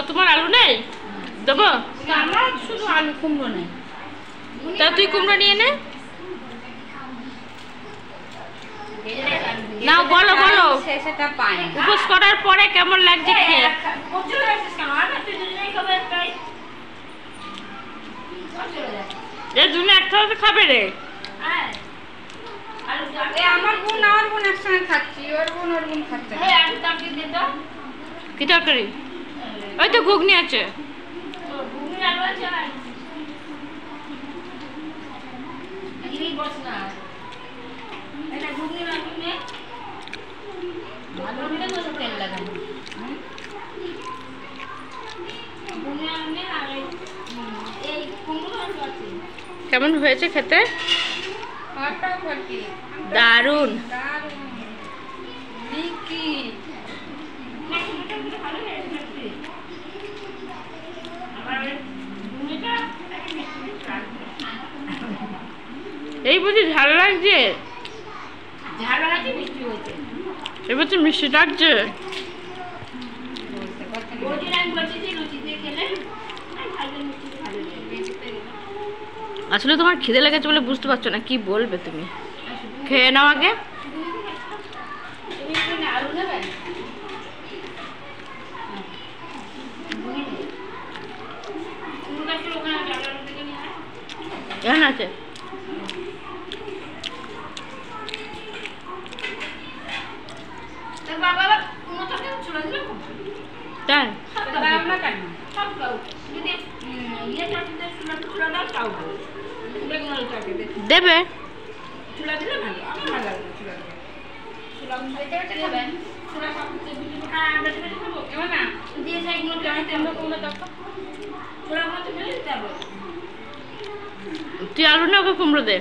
তোমার আলু নেই? দেবো? আমার শুধু আলু, কুমড়ো নেই। তা তুই কুমড়ো নিয়ে নে। নাও বলো বলো, সেটা পাই উপোস করার পরে কেমন লাগছে খেয়ে? দুজনে একসাথে খাবে রে? আমার বোন একসঙ্গে খাচ্ছি, ওর বোন খাচ্ছে। কি তরকারি? ওই তো ঘুগনি আছে। কেমন হয়েছে খেতে? দারুন। এই বুঝি ঝাল লাগছে? এই বুঝি মিষ্টি লাগছে? আসলে তোমার খিদে লেগেছে বলে বুঝতে পারছো না, কি বলবে তুমি? খেয়ে নাও আগে। এখানে আছে। দেবে তুই আলু না ওকে কুমড়ো দে।